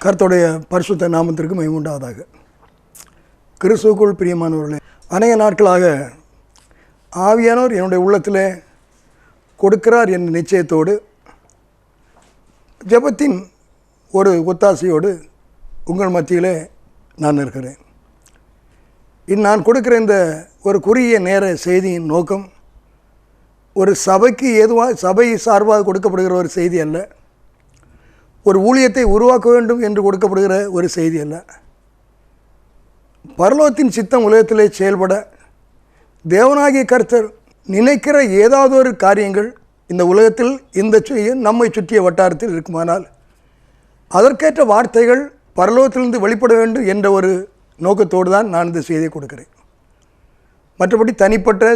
கர்த்தருடைய பரிசுத்த நாமத்திற்கு மகிமை உண்டாவதாக. கிறிஸ்துவுக்குள் பிரியமானவர்களே, அநேக நாட்களாக ஆவியானவர் என்னுடைய உள்ளத்தில் கொடுக்கிறார் என்ற நிச்சயத்தோடு, ஜெபத்தின் ஒரு ஒத்தாசையோடு உங்கள் மத்தியிலே நான் இருக்கிறேன். நான் கொடுக்கிற இந்த ஒரு குறுகிய நேர செய்தியின் நோக்கம் ஒரு சபைக்கு சபை சார்பாக கொடுக்கப்படுகிற ஒரு செய்தி அல்ல, ஒரு ஊழியத்தை உருவாக்க வேண்டும் என்று கொடுக்கப்படுகிற ஒரு செய்தி அல்ல. பரலோகத்தின் சித்தம் உலகத்திலே செயல்பட தேவனாகிய கர்த்தர் நினைக்கிற ஏதாவது ஒரு காரியங்கள் இந்த உலகத்தில் நம்மை சுற்றிய வட்டாரத்தில் இருக்குமானால் அதற்கேற்ற வார்த்தைகள் பரலோகத்திலிருந்து வெளிப்பட வேண்டும் என்ற ஒரு நோக்கத்தோடு தான் நான் இந்த செய்தியை கொடுக்கிறேன். மற்றபடி தனிப்பட்ட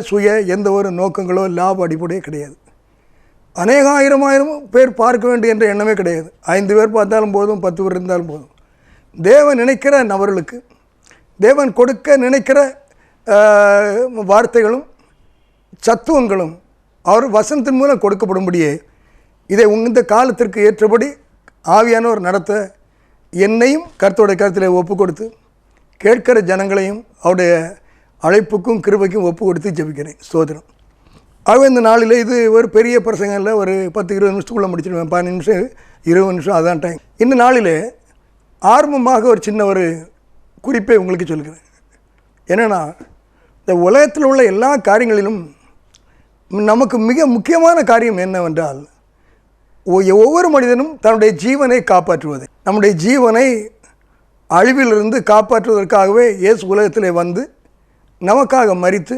எந்த ஒரு நோக்கங்களோ லாப அடிப்படையே கிடையாது. ஆயிரம் பேர் பார்க்க வேண்டும் என்ற எண்ணமே கிடையாது. 5 பேர் பார்த்தாலும் போதும், 10 பேர் இருந்தாலும் போதும். தேவன் நினைக்கிற நபர்களுக்கு தேவன் கொடுக்க நினைக்கிற வார்த்தைகளும் சத்துவங்களும் அவர் வசனத்தின் மூலம் கொடுக்கப்படும்படியே இதை இந்த காலத்திற்கு ஏற்றபடி ஆவியானவர் நடத்த என்னையும் கர்த்தருடைய கருத்தில் ஒப்பு கொடுத்து கேட்கிற ஜனங்களையும் அவருடைய அழைப்புக்கும் கிருபைக்கும் ஒப்பு கொடுத்து ஜெபிக்கிறேன். ஸ்தோத்திரம். ஆகவே இந்த நாளில் இது ஒரு பெரிய பிரசங்கம் இல்லை, ஒரு 10-20 நிமிஷத்துக்குள்ளே முடிச்சிடுவேன். 15 நிமிஷம் 20 நிமிஷம் அதான் டைம். இந்த நாளில் ஆரம்பமாக ஒரு சின்ன ஒரு குறிப்பை உங்களுக்கு சொல்கிறேன். என்னென்னா, இந்த உலகத்தில் உள்ள எல்லா காரியங்களிலும் நமக்கு மிக முக்கியமான காரியம் என்னவென்றால், ஒவ்வொரு மனிதனும் தன்னுடைய ஜீவனை காப்பாற்றுவது. நம்முடைய ஜீவனை அழிவிலிருந்து காப்பாற்றுவதற்காகவே இயேசு உலகத்திலே வந்து நமக்காக மரித்து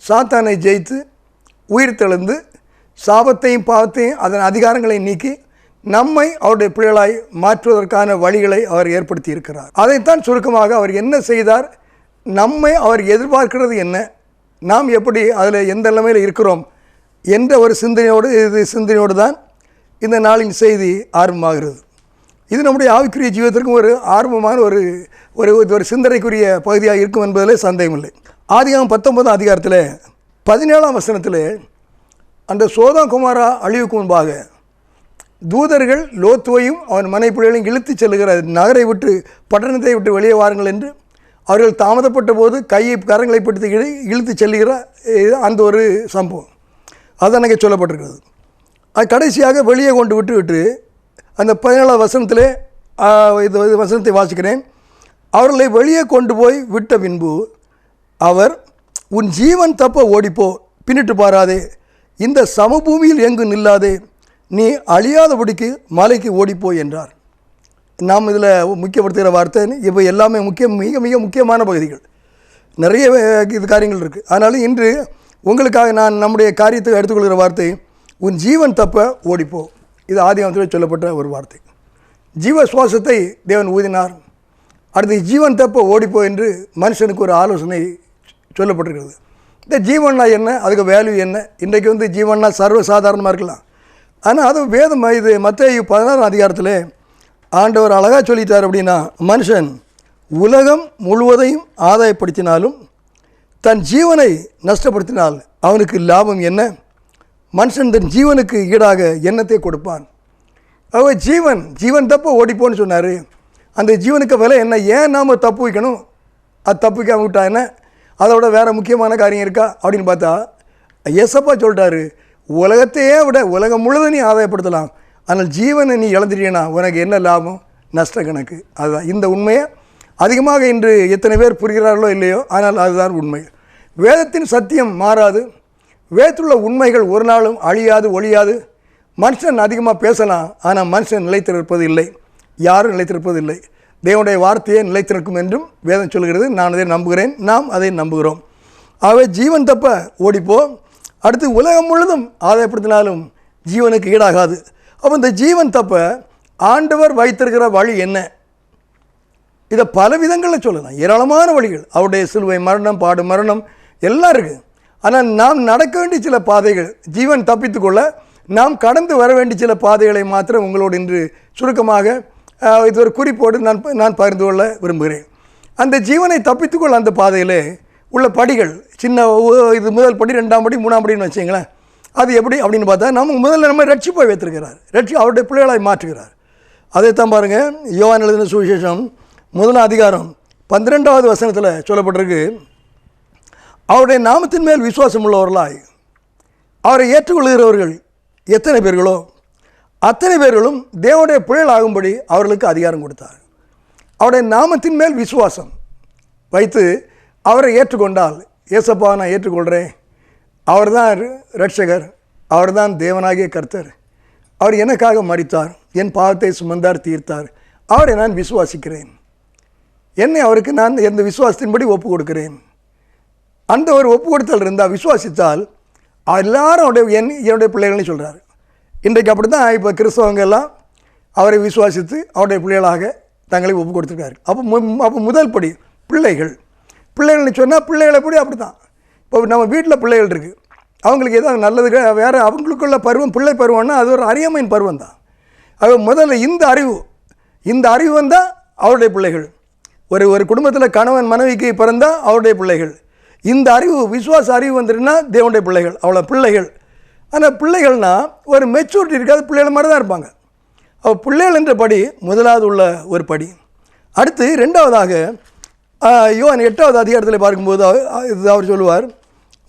சாத்தானை ஜெயித்து உயிர் தெழுந்து சாபத்தையும் பாவத்தையும் அதன் அதிகாரங்களை நீக்கி நம்மை அவருடைய பிள்ளைகளாய் மாற்றுவதற்கான வழிகளை அவர் ஏற்படுத்தி இருக்கிறார். அதைத்தான் சுருக்கமாக அவர் என்ன செய்தார், நம்மை அவர் எதிர்பார்க்கிறது என்ன, நாம் எப்படி அதில் எந்த நிலைமையில் இருக்கிறோம் என்ற ஒரு சிந்தனையோடு தான் இந்த நாளின் செய்தி ஆரம்பமாகிறது. இது நம்முடைய ஆவிக்குரிய ஜீவிதத்திற்கும் ஒரு ஆர்வமான ஒரு சிந்தனைக்குரிய பகுதியாக இருக்கும் என்பதில் சந்தேகமில்லை. ஆதியாகமம் 19ஆம் அதிகாரத்தில் 17ஆம் வசனத்தில் அந்த சோதோம் குமாரா அழிவுக்கு முன்பாக தூதர்கள் லோத்துவையும் அவன் மனைப்பிள்ளைகளையும் இழுத்து செல்லுகிற நகரை விட்டு பட்டணத்தை விட்டு வெளியே வாருங்கள் என்று அவர்கள் தாமதப்பட்ட போது கரங்களை பிடித்து இழுத்து செல்லுகிற அந்த ஒரு சம்பவம் அது அன்றைக்கி சொல்லப்பட்டிருக்கிறது. அது கடைசியாக வெளியே கொண்டு விட்டு அந்த 17ஆம் வசனத்திலே இது வசனத்தை வாசிக்கிறேன். அவர்களை வெளியே கொண்டு போய் விட்ட பின்பு அவர், உன் ஜீவன் தப்ப ஓடிப்போ, பின்னிட்டு பாராதே, இந்த சமபூமியில் எங்கு நில்லாதே, நீ அழியாதபடிக்கு மலைக்கு ஓடிப்போ என்றார். நாம் இதில் முக்கியப்படுத்துகிற வார்த்தை இப்போ எல்லாமே மிக மிக முக்கியமான பகுதிகள், நிறைய காரியங்கள் இருக்குது. அதனால் இன்று உங்களுக்காக நான் நம்முடைய காரியத்தை எடுத்துக்கொள்கிற வார்த்தை, உன் ஜீவன் தப்ப ஓடிப்போ. இது ஆதியாகமத்தில் சொல்லப்பட்ட ஒரு வார்த்தை. ஜீவ சுவாசத்தை தேவன் ஊதினார். அடுத்து ஜீவன் தப்ப ஓடிப்போ என்று மனுஷனுக்கு ஒரு ஆலோசனை சொல்லப்பட்டிருக்கிறது. இந்த ஜீவன்னா என்ன, அதுக்கு வேல்யூ என்ன? இன்றைக்கு ஜீவன்னா சர்வசாதாரணமாக இருக்கலாம். ஆனால் அது வேதம் இது மத்தேயு 16ஆம் அதிகாரத்தில் ஆண்டவர் அழகாக சொல்லிட்டார். அப்படின்னா, மனுஷன் உலகம் முழுவதையும் ஆதாயப்படுத்தினாலும் தன் ஜீவனை நஷ்டப்படுத்தினால் அவனுக்கு லாபம் என்ன? மனுஷன் தன் ஜீவனுக்கு ஈடாக எண்ணத்தை கொடுப்பான். அவன் ஜீவன் தப்ப ஓடிப்போன்னு சொன்னார். அந்த ஜீவனுக்கு விலை என்ன? ஏன் நாம் தப்பு வைக்கணும்? அது தப்புக்காம விட்டா என்ன? அதோட வேறு முக்கியமான காரியம் இருக்கா அப்படின்னு பார்த்தா, ஏசப்பா சொல்லிட்டாரு, உலகத்தையே விட உலகம் முழுவதும் நீ ஆதாயப்படுத்தலாம், ஆனால் ஜீவனை நீ இழந்துட்டீங்கன்னா உனக்கு என்ன லாபம்? நஷ்ட கணக்கு. அதுதான் இந்த உண்மையை அதிகமாக இன்று எத்தனை பேர் புரிகிறார்களோ இல்லையோ, ஆனால் அதுதான் உண்மை. வேதத்தின் சத்தியம் மாறாது. வேதத்துள்ள உண்மைகள் ஒரு நாளும் அழியாது, ஒழியாது. மனுஷன் அதிகமாக பேசலாம், ஆனால் மனுஷன் நிலைத்திருப்பது இல்லை, யாரும் நிலைத்திருப்பது இல்லை. தேவனுடைய வார்த்தையே நிலைத்திருக்கும் என்றும் வேதம் சொல்கிறது. நான் அதை நம்புகிறேன், நாம் அதை நம்புகிறோம். ஆகவே ஜீவன் தப்ப ஓடிப்போ. அடுத்து உலகம் முழுதும் ஆதாயப்படுத்தினாலும் ஜீவனுக்கு ஈடாகாது. அப்போ இந்த ஜீவன் தப்ப ஆண்டவர் வைத்திருக்கிற வழி என்ன? இதை பல விதங்களில் சொல்லலாம், ஏராளமான வழிகள். அவருடைய சிலுவை மரணம், பாடு மரணம் எல்லாம் இருக்குது. ஆனால் நாம் நடக்க வேண்டிய சில பாதைகள், ஜீவன் தப்பித்துக்கொள்ள நாம் கடந்து வர வேண்டிய சில பாதைகளை மாத்திரம் உங்களோடு இன்று சுருக்கமாக இது ஒரு குறிப்போடு நான் பகிர்ந்து கொள்ள விரும்புகிறேன். அந்த ஜீவனை தப்பித்துக்கொள்ள அந்த பாதையில் உள்ள படிகள், சின்ன இது முதல் படி, 2ஆம் படி, 3ஆம் படின்னு வச்சிங்களேன். அது எப்படி அப்படின்னு பார்த்தா, நம்ம முதல்ல நம்ம ரட்சிப்பை வைத்திருக்கிறார், அவருடைய பிள்ளைகளாய் மாற்றுகிறார். அதைத்தான் பாருங்கள், யோவான் எழுதின சுவிசேஷம் 1 அதிகாரம் 12வது வசனத்தில் சொல்லப்பட்டிருக்கு, அவருடைய நாமத்தின் மேல் விசுவாசம் உள்ளவர்களாய் அவரை ஏற்றுக்கொள்கிறவர்கள் எத்தனை பேர்களோ அத்தனை பேர்களும் தேவனுடைய பிள்ளைகள் ஆகும்படி அவர்களுக்கு அதிகாரம் கொடுத்தார். அவருடைய நாமத்தின் மேல் விசுவாசம் வைத்து அவரை ஏற்றுக்கொண்டால், ஏசப்பா நான் ஏற்றுக்கொள்கிறேன், அவர் தான் இரட்சகர், அவர் தான் தேவனாகிய கர்த்தர், அவர் எனக்காக மரித்தார், என் பாவத்தை சுமந்தார், தீர்த்தார், அவரை நான் விசுவாசிக்கிறேன், என்னை அவருக்கு நான் எந்த விசுவாசத்தின்படி ஒப்பு கொடுக்கிறேன். அந்த ஒரு ஒப்பு கொடுத்தல் இருந்தால், விசுவாசித்தால் எல்லாரும் என்னுடைய பிள்ளைகள்னு சொல்கிறார். இன்றைக்கு அப்படி தான் இப்போ கிறிஸ்தவங்க எல்லாம் அவரை விசுவாசித்து அவருடைய பிள்ளைகளாக தங்களை ஒப்பு கொடுத்துருக்காரு. அப்போ முதல் படி பிள்ளைகள்னு சொன்னால் பிள்ளைகள் அப்படி தான். இப்போ நம்ம வீட்டில் பிள்ளைகள் இருக்குது, அவங்களுக்கு ஏதாவது நல்லது வேறு அவங்களுக்குள்ள பருவம் பிள்ளை பருவம்னா அது ஒரு அறியாமையின் பருவம் தான். அது முதல்ல இந்த அறிவு வந்தால் அவருடைய பிள்ளைகள். ஒரு குடும்பத்தில் கணவன் மனைவிக்கு பிறந்தால் அவருடைய பிள்ளைகள். இந்த அறிவு விசுவாச அறிவு வந்துடுன்னா தேவனுடைய பிள்ளைகள், அவ்வளோ பிள்ளைகள். ஆனால் பிள்ளைகள்னால் ஒரு மெச்சூரிட்டி இருக்காது, பிள்ளைகள் மாதிரி தான் இருப்பாங்க. அப்போ பிள்ளைகள் என்ற படி முதலாவது உள்ள ஒரு படி. அடுத்து 2வதாக யோவான் 8வது அதிகாரத்தில் பார்க்கும்போது அவர் சொல்லுவார்,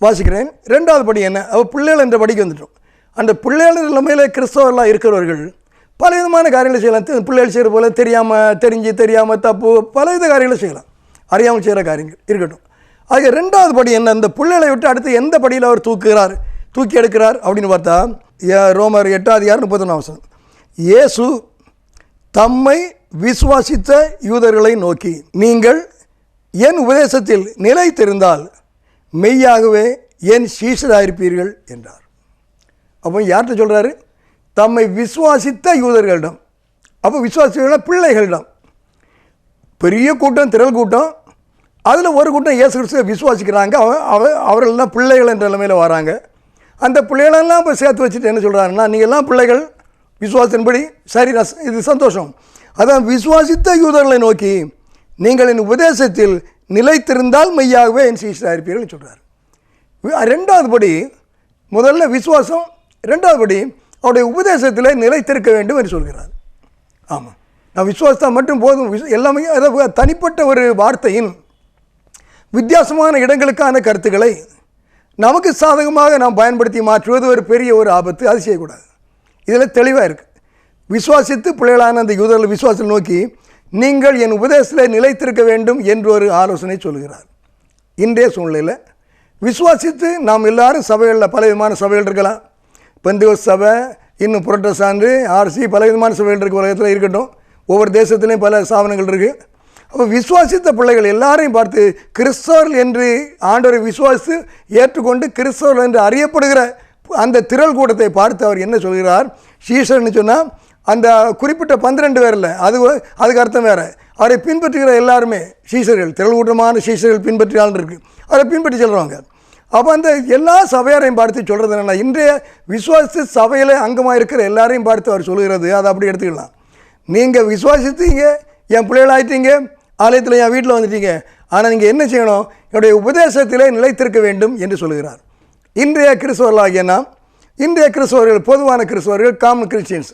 வாசிக்கிறேன், 2வது படி என்ன, பிள்ளைகள் என்ற படிக்கு வந்துட்டோம். அந்த பிள்ளைகள் நிலைமையில் கிறிஸ்தவர்களாக இருக்கிறவர்கள் பல விதமான காரியங்களை செய்யலாம். பிள்ளைகள் செய்கிற போல் தெரியாமல் தப்பு பலவித காரியங்களை செய்யலாம், அறியாமல் செய்கிற காரியங்கள் இருக்கட்டும். அதுக்கு 2வது படி என்ன, இந்த பிள்ளைகளை விட்டு அடுத்து எந்த படியில் அவர் தூக்கி எடுக்கிறார் அப்படின்னு பார்த்தா, ரோமர் 8வது அதிகாரம் 31 வசனம், இயேசு தம்மை விசுவாசித்த யூதர்களை நோக்கி, நீங்கள் என் உபதேசத்தில் நிலைத்திருந்தால் மெய்யாகவே என் சீஷராயிருப்பீர்கள் என்றார். அப்போ யார்கிட்ட சொல்கிறாரு, தம்மை விசுவாசித்த யூதர்களிடம். அப்போ விசுவாசிகள் பிள்ளைகளிடம். பெரிய கூட்டம், திரள் கூட்டம், அதில் ஒரு கூட்டம் இயேசு கிறிஸ்துவை விசுவாசிக்கிறாங்க. அவர்கள்லாம் பிள்ளைகள் என்ற நிலைமையில் வராங்க. அந்த பிள்ளைகளெல்லாம் இப்போ சேர்த்து வச்சுட்டு என்ன சொல்கிறாருன்னா, நீங்கள்லாம் பிள்ளைகள் விசுவாசத்தின்படி, சரி இது சந்தோஷம். அதான் விசுவாசித்த யூதர்களை நோக்கி, நீங்கள் என் உபதேசத்தில் நிலைத்திருந்தால் மெய்யாகவே என் சீஷராக இருப்பீர்கள் சொல்கிறார். 2வது படி முதல்ல விசுவாசம், 2வது படி அவருடைய உபதேசத்தில் நிலைத்திருக்க வேண்டும் என்று சொல்கிறார். ஆமாம், நான் விசுவாசத்தை மட்டும் போதும், எல்லாமே அதாவது தனிப்பட்ட ஒரு வார்த்தையின் வித்தியாசமான இடங்களுக்கான கருத்துக்களை நமக்கு சாதகமாக நாம் பயன்படுத்தி மாற்றுவது ஒரு பெரிய ஒரு ஆபத்து. அது செய்யக்கூடாது. இதில் தெளிவாக இருக்குது. விசுவாசித்து பிள்ளைகளான அந்த யூதர்கள் விசுவாசத்தை நோக்கி, நீங்கள் என் உபதேசத்தில் நிலைத்திருக்க வேண்டும் என்று ஒரு ஆலோசனை சொல்கிறார். இன்றைய சூழ்நிலையில் விசுவாசித்து நாம் எல்லாரும் சபைகளில் பல விதமான சபைகள் இருக்கலாம். பெந்தேகோஸ்து சபை, இன்னும் புரட்டஸ்டாண்டு, ஆர்சி, பல விதமான சபைகள் இருக்க உலகத்தில் இருக்கட்டும். ஒவ்வொரு தேசத்துலேயும் பல ஸ்தாபனங்கள் இருக்குது. அப்போ விசுவாசித்த பிள்ளைகள் எல்லாரையும் பார்த்து கிறிஸ்தவர்கள் என்று ஆண்டவரை விசுவாசித்து ஏற்றுக்கொண்டு கிறிஸ்தவர்கள் என்று அறியப்படுகிற அந்த திரள் கூட்டத்தை பார்த்து அவர் என்ன சொல்கிறார், சீஷர்னு சொன்னால் அந்த குறிப்பிட்ட 12 பேர் இல்லை, அதுக்கு அர்த்தம் வேறு. அவரை பின்பற்றுகிற எல்லாருமே சீஷர்கள், திரள் கூட்டமான சீஷர்கள் பின்பற்றியால் இருக்குது, அவரை பின்பற்றி சொல்கிறாங்க. அப்போ அந்த எல்லா சபையாரையும் பார்த்து சொல்கிறது என்னென்னா, இன்றைய விசுவாசித்து சபையில் அங்கமாக இருக்கிற எல்லாரையும் பார்த்து அவர் சொல்கிறது, அதை அப்படி எடுத்துக்கலாம். நீங்கள் விசுவாசித்தீங்க, என் பிள்ளைகளாயிட்டீங்க, ஆலயத்தில் என் வீட்டில் வந்துட்டீங்க, ஆனால் நீங்கள் என்ன செய்யணும், என்னுடைய உபதேசத்திலே நிலைத்திருக்க வேண்டும் என்று சொல்கிறார். இன்றைய கிறிஸ்தவர்களாகிய நாம், இன்றைய கிறிஸ்தவர்கள், பொதுவான கிறிஸ்தவர்கள், காமன் கிறிஸ்டியன்ஸ்,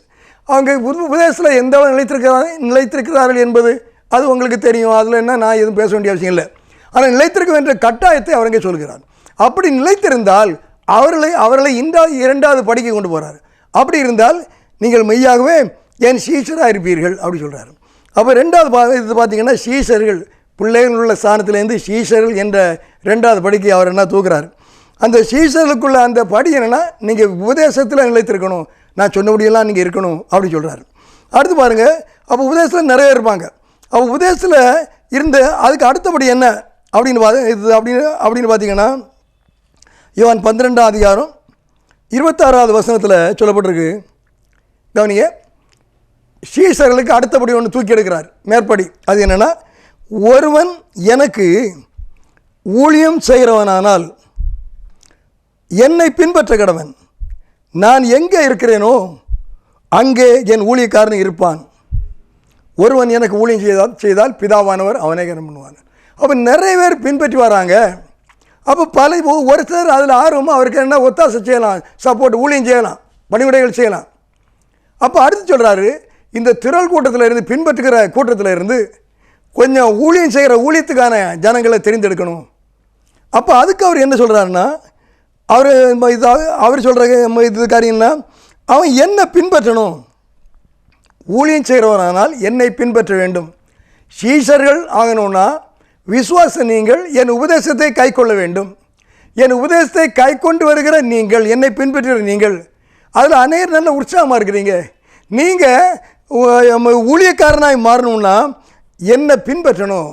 அவங்க உபதேசத்தில் எந்த நிலைத்திருக்கிறார்கள் என்பது அது உங்களுக்கு தெரியும். அதில் என்ன நான் எதுவும் பேச வேண்டிய அவசியம் இல்லை. ஆனால் நிலைத்திருக்க வேண்டிய கட்டாயத்தை அவருங்க சொல்கிறார். அப்படி நிலைத்திருந்தால் அவர்களை இந்த 2வது படிக்க கொண்டு போகிறார். அப்படி இருந்தால் நீங்கள் மெய்யாகவே என் சீஷராக இருப்பீர்கள் அப்படி சொல்கிறார். அப்போ 2வது இது பார்த்திங்கன்னா, சீஷர்கள் பிள்ளைகள் உள்ள ஸ்தானத்திலேருந்து சீஷர்கள் என்ற 2வது படிக்கு அவர் என்ன தூக்குறார். அந்த சீஷர்களுக்குள்ள அந்த படி என்னென்னா, நீங்கள் உபதேசத்தில் நிலைத்திருக்கணும், நான் சொன்னபடியெல்லாம் நீங்கள் இருக்கணும் அப்படி சொல்கிறார். அடுத்து பாருங்கள், அப்போ உபதேசத்தில் நிறைய இருப்பாங்க. அப்போ உபதேசத்தில் இருந்து அதுக்கு அடுத்தபடி என்ன அப்படின்னு பார்த்தீங்கன்னா, யோவான் 12ஆம் அதிகாரம் 26வது வசனத்தில் சொல்லப்பட்டிருக்கு. கவனிங்க, சீஷர்களுக்கு அடுத்தபடி ஒன்று தூக்கி எடுக்கிறார், மேற்படி. அது என்னென்னா, ஒருவன் எனக்கு ஊழியம் செய்கிறவனானால் என்னை பின்பற்ற கடவன், நான் எங்கே இருக்கிறேனோ அங்கே என் ஊழியக்காரன் இருப்பான். ஒருவன் எனக்கு ஊழியம் செய்தால் பிதாவானவர் அவனே கனம் பண்ணுவான். அப்போ நிறைய பேர் பின்பற்றி வராங்க. அப்போ ஒருத்தர் அதில் ஆர்வமாக அவருக்கு என்ன ஒத்தாசை செய்யலாம், சப்போர்ட் ஊழியம் செய்யலாம், பணிவிடைகள் செய்யலாம். அப்போ அடுத்து சொல்கிறாரு, இந்த திரள் கூட்டத்தில் இருந்து பின்பற்றுகிற கூட்டத்தில் இருந்து கொஞ்சம் ஊழியம் செய்கிற ஊழியத்துக்கான ஜனங்களை தெரிந்தெடுக்கணும். அப்போ அதுக்கு அவர் என்ன சொல்கிறாருன்னா, அவர் சொல்கிற இது காரியம்னா, அவன் என்னை பின்பற்றணும். ஊழியம் செய்கிறவரானால் என்னை பின்பற்ற வேண்டும். சீஷர்கள் ஆகணும்னா விசுவாசம் நீங்கள் என் உபதேசத்தை கை கொள்ள வேண்டும். என் உபதேசத்தை கை கொண்டு வருகிற நீங்கள், என்னை பின்பற்றுகிற நீங்கள், அதில் அநேகர் நல்ல உற்சாகமாக இருக்கிறீங்க. நீங்கள் ஊழியக்காரனாய் மாறணும்னா என்னை பின்பற்றணும்,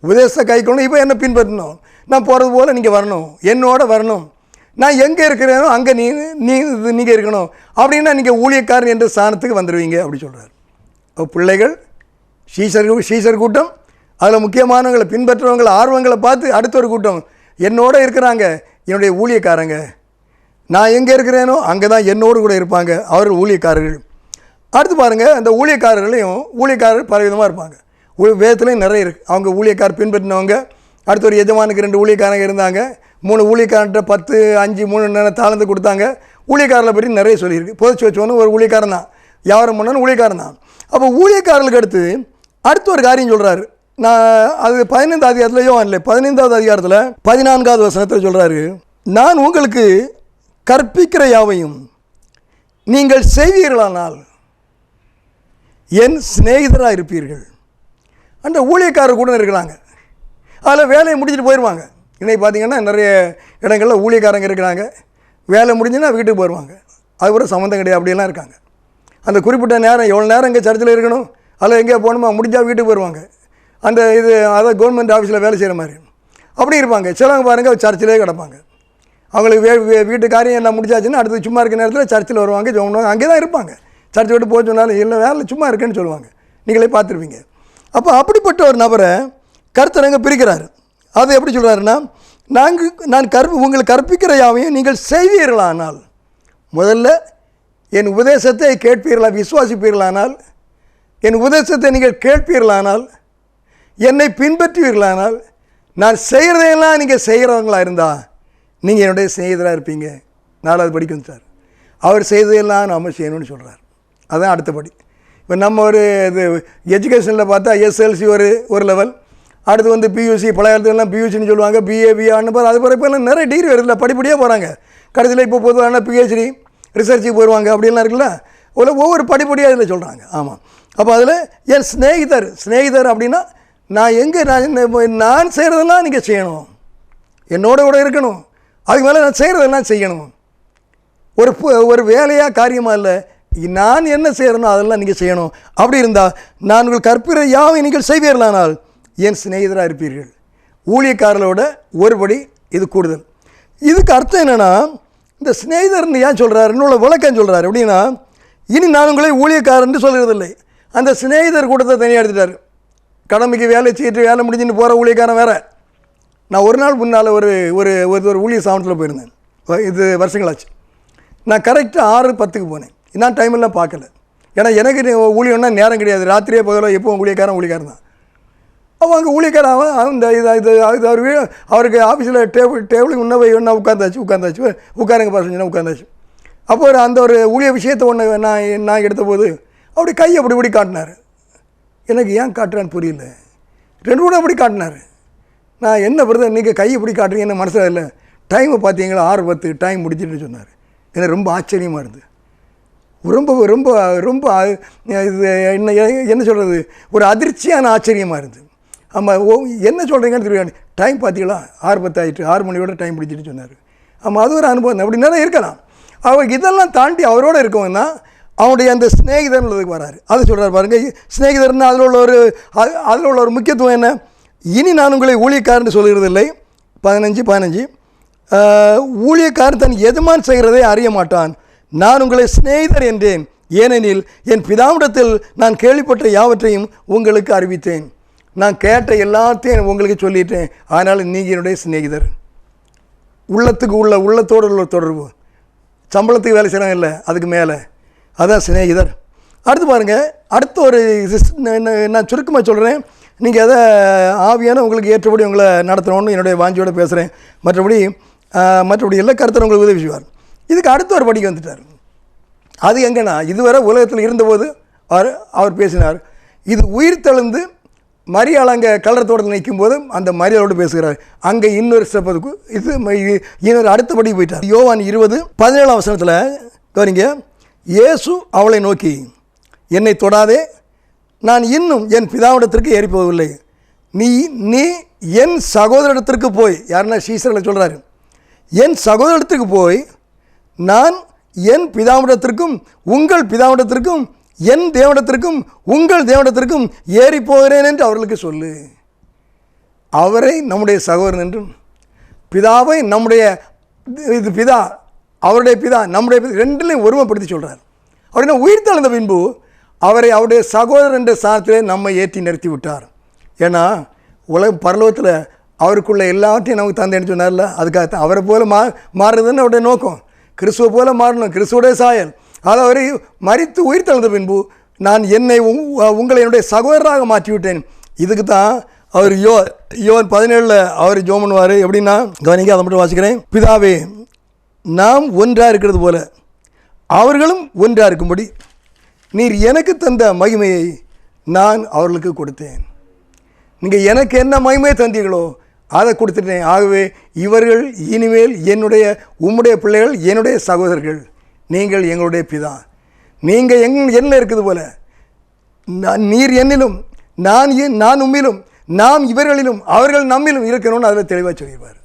உபதேசத்தை கை கொள்ளணும். இப்போ என்னை பின்பற்றணும், நான் போகிறது போல் நீங்கள் வரணும், என்னோட வரணும். நான் எங்கே இருக்கிறேனோ அங்கே நீங்கள் இருக்கணும். அப்படின்னா நீங்கள் ஊழியக்காரன் என்ற ஸ்தானத்துக்கு வந்துடுவீங்க அப்படி சொல்கிறார். பிள்ளைகள் சீஷர் கூட்டம், அதில் முக்கியமானவங்களை பின்பற்றுறவங்களை ஆர்வங்களை பார்த்து அடுத்த ஒரு கூட்டம் என்னோட இருக்கிறாங்க, என்னுடைய ஊழியக்காரங்க. நான் எங்கே இருக்கிறேனோ அங்கே தான் என்னோடு கூட இருப்பாங்க, அவர்கள் ஊழியக்காரர்கள். அடுத்து பாருங்கள், அந்த ஊழியக்காரர்கள் பலவிதமாக இருப்பாங்க. வேதத்துலேயும் நிறைய இருக்குது. அவங்க ஊழியக்காரர் பின்பற்றினவங்க. அடுத்த ஒரு எஜமானுக்கு 2 ஊழியக்காரங்க இருந்தாங்க. 3 ஊழியக்காரன்ட்ட 10, 5, 3 தாளந்து கொடுத்தாங்க. ஊழியக்காரர்களை பற்றி நிறைய சொல்லியிருக்கு. பொதுச்சு வச்சோன்னு ஒரு ஊழியக்காரன் தான், வியாபாரம் பண்ணணும் ஊழியக்காரன் தான். அப்போ ஊழியக்காரர்களுக்கு அடுத்து ஒரு காரியம் சொல்கிறாரு. நான் அது 15வது அதிகாரத்துலையோ இல்லை, 15வது அதிகாரத்தில் 14வது வசனத்தில் சொல்கிறாரு, நான் உங்களுக்கு கற்பிக்கிற யாவையும் நீங்கள் செய்வீர்களானால் என் சிநேகிதராக இருப்பீர்கள். அந்த ஊழியக்காரர் கூட இருக்கிறாங்க, அதில் வேலையை முடிச்சுட்டு போயிடுவாங்க. இன்னைக்கு பார்த்திங்கன்னா நிறைய இடங்களில் ஊழியக்காரங்க இருக்கிறாங்க, வேலை முடிஞ்சுன்னா வீட்டுக்கு போயிடுவாங்க, அது கூட சம்மந்தம் கிடையாது, அப்படியெல்லாம் இருக்காங்க. அந்த குறிப்பிட்ட நேரம் எவ்வளோ நேரம் இங்கே சர்ச்சில் இருக்கணும், அதில் எங்கே போகணுமா முடிஞ்சால் வீட்டுக்கு போயிடுவாங்க. அந்த அதாவது கவர்மெண்ட் ஆஃபீஸில் வேலை செய்கிற மாதிரி அப்படி இருப்பாங்க. சிலவங்க பாருங்கள் சர்ச்சிலே கிடப்பாங்க. அவங்களுக்கு வீட்டு காரியம் எல்லாம் முடிச்சாச்சுன்னா அடுத்து சும்மா இருக்க நேரத்தில் சர்ச்சில் வருவாங்க, ஜோம் அங்கே தான் இருப்பாங்க. சர்ச்சை விட்டு போக சொன்னாலும் இல்லை வேலை சும்மா இருக்குன்னு சொல்லுவாங்க, நீங்களே பார்த்துருப்பீங்க. அப்போ அப்படிப்பட்ட ஒரு நபரை கர்த்தர் அங்கே பிரிக்கிறார். அது எப்படி சொல்கிறாருன்னா, நான் உங்களுக்கு கற்பிக்கிற யாவையும் நீங்கள் செய்வீர்களானால், முதல்ல என் உபதேசத்தை கேட்பீர்களா, விசுவாசிப்பீர்களானால், என் உபதேசத்தை நீங்கள் கேட்பீர்களானால், என்னை பின்பற்றுவீர்களானால், நான் செய்கிறதையெல்லாம் நீங்கள் செய்கிறவங்களா இருந்தால் நீங்கள் என்னுடைய சிநேகிதராக இருப்பீங்க. 4வது படிக்க வந்துட்டார். அவர் செய்ததையெல்லாம் நம்ம செய்யணும்னு சொல்கிறார். அதுதான் அடுத்தபடி. இப்போ நம்ம ஒரு இது எஜுகேஷனில் பார்த்தா எஸ்எல்சி ஒரு லெவல், அடுத்து பியூசி, பழைய காலத்துலாம் பியூசின்னு சொல்லுவாங்க, பிஏபிஆன்னு பாரு, அது பிறகு இப்போ நிறைய டிகிரி வருதுல்ல, படிப்படியாக போகிறாங்க. கடைசியில் இப்போ பொதுவான பிஹெச்டி ரிசர்ச்சுக்கு போயிடுவாங்க, அப்படின்லாம் இருக்குல்ல. ஒவ்வொரு படிப்படியாக இதில் சொல்கிறாங்க. ஆமாம். அப்போ அதில் என் சிநேகிதர் அப்படின்னா நான் செய்கிறதெல்லாம் நீங்கள் செய்யணும், என்னோட கூட இருக்கணும், அதுக்கு மேலே நான் செய்கிறதெல்லாம் செய்யணும். ஒரு வேலையாக காரியமாக இல்லை, நான் என்ன செய்கிறேனோ அதெல்லாம் நீங்கள் செய்யணும். அப்படி இருந்தால் நான் உங்கள் கற்பிக்கிற யாவை நீங்கள் செய்வீர்களானால் என் சிநேகிதராக இருப்பீர்கள். ஊழியக்காரர்களோட ஒருபடி இது கூடுதல். இதுக்கு அர்த்தம் என்னென்னா, இந்த சிநேகிதர்னு ஏன் சொல்கிறார், இன்னொரு விளக்கம் சொல்கிறார். எப்படின்னா, இனி நான் உங்களை ஊழியக்காரன்னு சொல்கிறதில்லை. அந்த சிநேகிதர் கூட்டத்தை தனியாக எடுத்துட்டார். கடமைக்கு வேலை செய்யிட்டு வேலை முடிஞ்சுன்னு போகிற ஊழியக்காரன் வேறு. நான் ஒரு நாள் முன்னால் ஒரு ஒரு ஊழிய சாவனத்தில் போயிருந்தேன். இது வருஷங்களாச்சு. நான் கரெக்டாக 6:10 போனேன். நான் டைமெல்லாம் பார்க்கல, ஏன்னா எனக்கு ஊழியம்னா நேரம் கிடையாது. ராத்திரியே பகலோ எப்போ ஊழியக்காரன் தான். அவன் அங்கே ஊழியக்காரன் அந்த இது அவருக்கு ஆஃபீஸில் டேபிளுக்கு ஒன்றா உட்காந்தாச்சு உட்காருங்க பாருங்கன்னா உட்காந்தாச்சு. அப்போ அந்த ஒரு ஊழிய விஷயத்தை ஒன்று நான் எடுத்தபோது அப்படி கையை அப்படி காட்டினார். எனக்கு ஏன் காட்டுறான்னு புரியல. 2 கூட அப்படி காட்டினார். நான் என்ன பிரதர் நீங்கள் கையை இப்படி காட்டுறீங்க, என்ன மனசில் இல்லை, டைமை பார்த்தீங்களா 6:10 டைம் முடிச்சுட்டு சொன்னார். எனக்கு ரொம்ப ஆச்சரியமாக இருந்தது. ரொம்ப ரொம்ப ரொம்ப இது என்ன சொல்கிறது, ஒரு அதிர்ச்சியான ஆச்சரியமாக இருந்தது. ஆமாம், என்ன சொல்கிறீங்கன்னு தெரியாது. டைம் பார்த்தீங்களா 6:10 ஆகிட்டு, 6 மணியோட டைம் பிடிச்சிட்டு சொன்னார். ஆமாம், அது ஒரு அனுபவம். அப்படி நிறைய இருக்கலாம். அவர் இதெல்லாம் தாண்டி அவரோடு இருக்கவங்கன்னா அவனுடைய அந்த ஸ்நேகிதர்ன்றதுக்கு வராரு. அதை சொல்கிறார் பாருங்கள். ஸ்நேகிதர்னா அதில் உள்ள ஒரு முக்கியத்துவம் என்ன, இனி நான் உங்களை ஊழியக்காரன்னு சொல்கிறதில்லை. 15 ஊழியக்காரன் தன் எஜமான் செய்கிறதை அறிய மாட்டான், நான் உங்களை சிநேகிதர் என்றேன், ஏனெனில் என் பிதாவிடத்தில் நான் கேள்விப்பட்ட யாவற்றையும் உங்களுக்கு அறிவித்தேன். நான் கேட்ட எல்லாத்தையும் உங்களுக்கு சொல்லிட்டேன், அதனால் நீங்கள் என்னுடைய சிநேகிதர். உள்ளத்தோடு உள்ள தொடர்பு, சம்பளத்துக்கு வேலை செய்கிறாங்க இல்லை, அதுக்கு மேலே, அதுதான் சிநேகிதர். அடுத்து பாருங்கள், அடுத்த ஒரு நான் சுருக்கமாக சொல்கிறேன். நீங்கள் எதை ஆவியான உங்களுக்கு ஏற்றபடி உங்களை நடத்தணும்னு என்னுடைய வாஞ்சியோடு பேசுகிறேன். மற்றபடி எல்லா கருத்தரும் உங்களுக்கு உதவி செய்வார். இதுக்கு அடுத்த ஒரு படிக்க வந்துட்டார். அது எங்கன்னா, இதுவரை உலகத்தில் இருந்தபோது அவர் பேசினார். இது உயிர் தெழுந்து மரியாள் அங்கே கல்லறை தோட்டத்தில் நிற்கும் போது அந்த மரியாளோடு பேசுகிறார். அங்கே இன்னொரு ஸ்டெப் இன்னொரு அடுத்தபடி போயிட்டார். யோவான் 20:17 கவனிங்க. இயேசு அவளை நோக்கி, என்னை தொடாதே, நான் இன்னும் என் பிதாவிடத்திற்கு ஏறி போகவில்லை. நீ என் சகோதரத்திற்கு போய், யாருன்னா சீசர்களை சொல்கிறாரு, என் சகோதரத்திற்கு போய் நான் என் பிதாவிடத்திற்கும் உங்கள் பிதாவிடத்திற்கும் என் தேவனிடத்திற்கும் உங்கள் தேவனிடத்திற்கும் ஏறி போகிறேன் என்று அவர்களுக்கு சொல்லு. அவரை நம்முடைய சகோதரன் என்றும், பிதாவை நம்முடைய இது பிதா, அவருடைய பிதா நம்முடைய பிதா, ரெண்டுலையும் ஒருமைப்படுத்தி சொல்கிறார். அப்படின்னா உயிர் தெழுந்த பின்பு அவரை அவருடைய சகோதரர் என்ற ஸ்தானத்திலே நம்மை ஏற்றி நிறுத்தி விட்டார். ஏன்னா பரலோகத்தில் அவருக்குள்ள எல்லாவற்றையும் நமக்கு தந்தேன்னு சொன்னார்ல, அதுக்காக அவரை போல மாறுறதுன்னு அவருடைய நோக்கம். கிறிஸ்துவை போல மாறணும், கிறிஸ்துவோடைய சாயல். அது அவரை மரித்து உயிர் தெழுந்த பின்பு நான் உங்களை என்னுடைய சகோதரராக மாற்றிவிட்டேன். இதுக்கு தான் அவர் யோவான் 17 அவர் ஜெபம் பண்ணுவார். எப்படின்னா கவனிக்க, அதை மட்டும் வாசிக்கிறேன். பிதாவே, நாம் ஒன்றாக இருக்கிறது போல அவர்களும் ஒன்றாக இருக்கும்படி நீர் எனக்கு தந்த மகிமையை நான் அவர்களுக்கு கொடுத்தேன். நீங்கள் எனக்கு என்ன மகிமையை தந்தீர்களோ அதை கொடுத்துட்டேன். ஆகவே இவர்கள் இனிமேல் உம்முடைய பிள்ளைகள், என்னுடைய சகோதரர்கள். நீங்கள் எங்களுடைய பிதா. நீங்கள் என்னில் இருக்குது போல நீர் என்னிலும் நான் உம்மிலும் நாம் இவர்களிலும் அவர்கள் நம்மிலும் இருக்கணும்னு அதில் தெளிவாக சொல்லியிருப்பார்.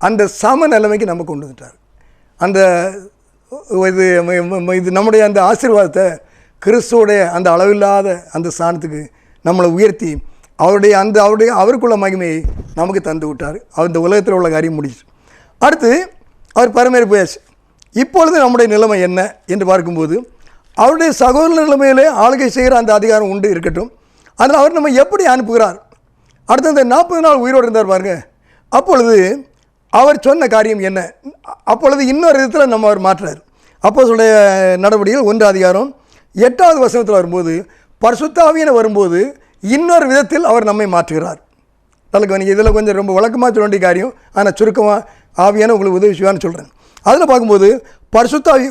அந்த சம நிலைமைக்கு நம்ம கொண்டு வந்துட்டார். அந்த இது நம்முடைய அந்த ஆசீர்வாதத்தை கிறிஸ்துவோடைய அந்த அளவில்லாத அந்த ஸ்தானத்துக்கு நம்மளை உயர்த்தி அவருக்குள்ள மகிமையை நமக்கு தந்து விட்டார். அந்த உலகத்தில் உள்ள காரியம் முடிச்சு அடுத்து அவர் பரமேறி போயாச்சு. இப்பொழுது நம்முடைய நிலைமை என்ன என்று பார்க்கும்போது, அவருடைய சகோதர நிலைமையிலே ஆளுகை செய்கிற அந்த அதிகாரம் உண்டு இருக்கட்டும். அதில் அவர் நம்ம எப்படி அனுப்புகிறார்? அடுத்த இந்த 40 நாள் உயிரோடு இருந்தார் பாருங்க. அப்பொழுது அவர் சொன்ன காரியம் என்ன? அப்பொழுது இன்னொரு விதத்தில் நம்ம அவர் மாற்றுறார். அப்போஸ்தலருடைய நடவடிக்கைகள் 1:8 வரும்போது, பரிசுத்த ஆவியானவர் வரும்போது இன்னொரு விதத்தில் அவர் நம்மை மாற்றுகிறார். நல்ல இதில் கொஞ்சம் ரொம்ப வழக்கமாக சொல்ல வேண்டிய காரியம், ஆனால் சுருக்கமாக ஆவியான உங்களுக்கு உதவி செய்வான்னு சொல்கிறேன். அதில் பார்க்கும்போது பரிசுத்தாவி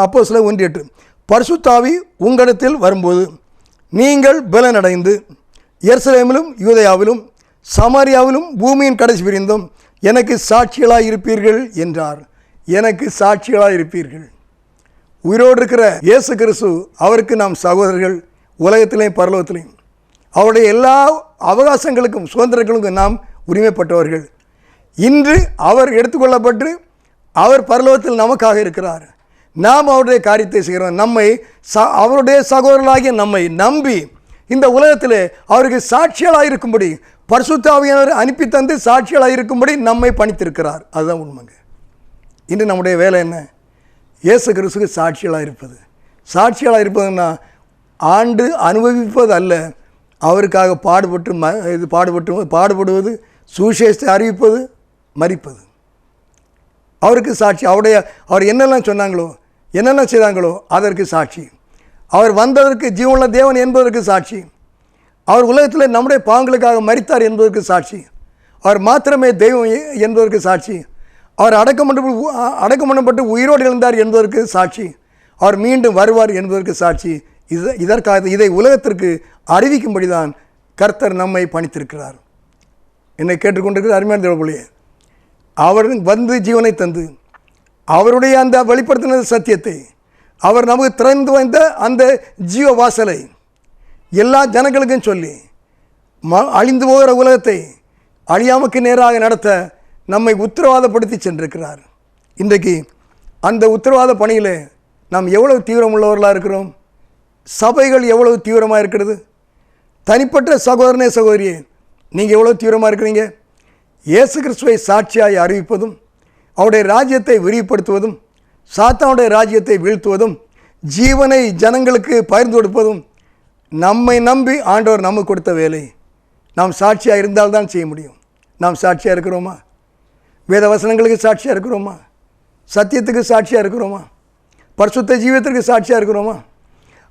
அப்போஸ்தலர் 1:8 பரிசுத்தாவி உங்களிடத்தில் வரும்போது நீங்கள் பலனடைந்து எருசலேமிலும் யூதேயாவிலும் சமாரியாவிலும் பூமியின் கடைசி பிரிந்தும் எனக்கு சாட்சிகளாக இருப்பீர்கள் என்றார். எனக்கு சாட்சிகளாக இருப்பீர்கள். உயிரோடு இருக்கிற இயேசு கிறிஸ்து, அவருக்கு நாம் சகோதரர்கள், உலகத்திலேயும் பரலோகத்திலையும். அவருடைய எல்லா அவகாசங்களுக்கும் சுதந்திரங்களுக்கும் நாம் உரிமைப்பட்டவர்கள். இன்று அவர் எடுத்துக்கொள்ளப்பட்டு அவர் பரலோகத்தில் நமக்காக இருக்கிறார். நாம் அவருடைய காரியத்தை செய்கிறோம். அவருடைய சகோதரர்களாகிய நம்மை நம்பி இந்த உலகத்தில் அவருக்கு சாட்சிகளாக இருக்கும்படி பரிசுத்த ஆவியானவர் அனுப்பி தந்து சாட்சிகளாக இருக்கும்படி நம்மை பணித்திருக்கிறார். அதுதான் உண்மைங்க. இன்று நம்முடைய வேலை என்ன? இயேசு கிறிஸ்துவுக்கு சாட்சிகளாக இருப்பது. சாட்சிகளாக இருப்பதுன்னா ஆண்டு அனுபவிப்பது அல்ல, அவருக்காக பாடுபடுவது, சுவிசேஷத்தை அறிவிப்பது, மரிப்பது. அவருக்கு சாட்சி. அவர் என்னெல்லாம் சொன்னாங்களோ, என்னெல்லாம் செய்தாங்களோ அதற்கு சாட்சி. அவர் வந்ததற்கு ஜீவனுள்ள தேவன் என்பதற்கு சாட்சி. அவர் உலகத்தில் நம்முடைய பாவங்களுக்காக மரித்தார் என்பதற்கு சாட்சி. அவர் மாத்திரமே தெய்வம் என்பதற்கு சாட்சி. அவர் அடக்கம் பண்ணப்பட்டு உயிரோடு எழுந்தார் என்பதற்கு சாட்சி. அவர் மீண்டும் வருவார் என்பதற்கு சாட்சி. இதற்காக இதை உலகத்திற்கு அறிவிக்கும்படி தான் கர்த்தர் நம்மை பணித்திருக்கிறார். என்னை கேட்டுக்கொண்டிருக்கிற அருமையான தேவப்பிள்ளையே, அவர் வந்து ஜீவனை தந்து அவருடைய அந்த வெளிப்படுத்தின சத்தியத்தை அவர் நமக்கு திறந்து வந்த அந்த ஜீவ வாசலை எல்லா ஜனங்களுக்கும் சொல்லி அழிந்து போகிற உலகத்தை அழியாமக்கு நேராக நடத்த நம்மை உத்தரவாதப்படுத்தி சென்றிருக்கிறார். இன்றைக்கு அந்த உத்தரவாத பணியில் நாம் எவ்வளவு தீவிரம் உள்ளவர்களாக இருக்கிறோம்? சபைகள் எவ்வளவு தீவிரமாக இருக்கிறது? தனிப்பட்ட சகோதரனே சகோதரியே, நீங்கள் எவ்வளோ தீவிரமாக இருக்கிறீங்க? இயேசு கிறிஸ்துவை சாட்சியாய் அறிவிப்பதும், அவருடைய ராஜ்யத்தை விரிவுபடுத்துவதும், சாத்தானுடைய ராஜ்யத்தை வீழ்த்துவதும், ஜீவனை ஜனங்களுக்கு பகிர்ந்து கொடுப்பதும் நம்மை நம்பி ஆண்டவர் நமக்கு கொடுத்த வேலை. நாம் சாட்சியாக இருந்தால்தான் செய்ய முடியும். நாம் சாட்சியாக இருக்கிறோமா? வேத வசனங்களுக்கு சாட்சியாக இருக்கிறோமா? சத்தியத்துக்கு சாட்சியாக இருக்கிறோமா? பரிசுத்த ஜீவத்திற்கு சாட்சியாக இருக்கிறோமா?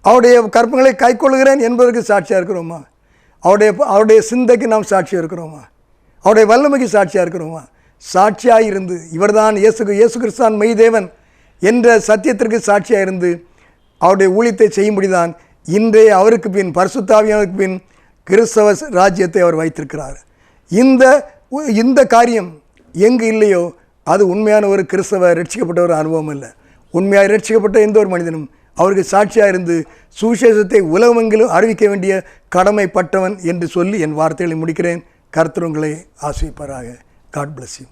அவருடைய கற்பங்களை கைக்கொள்கிறேன் என்பதற்கு சாட்சியாக இருக்கிறோமா? அவருடைய சிந்தைக்கு நாம் சாட்சியாக இருக்கிறோமா? அவருடைய வல்லமைக்கு சாட்சியாக இருக்கிறோமா? சாட்சியாக இருந்து இவர்தான் இயேசு கிறிஸ்தான் மெய் தேவன் என்ற சத்தியத்திற்கு சாட்சியாக இருந்து அவருடைய ஊழியத்தை செய்யும்படி தான் இன்றைய அவருக்கு பின் பரிசுத்த ஆவியானவருக்கு பின் கிறிஸ்தவ ராஜ்யத்தை அவர் வைத்திருக்கிறார். இந்த காரியம் எங்கு இல்லையோ அது உண்மையான ஒரு கிறிஸ்தவ ரட்சிக்கப்பட்ட ஒரு அனுபவம் இல்லை. உண்மையாக ரட்சிக்கப்பட்ட எந்த ஒரு மனிதனும் அவருக்கு சாட்சியாக இருந்து சுவிசேஷத்தை உலகமெங்கிலும் அறிவிக்க வேண்டிய கடமைப்பட்டவன் என்று சொல்லி என் வார்த்தைகளை முடிக்கிறேன். கர்த்தர் உங்களை ஆசீர்வதிப்பாராக. God bless you.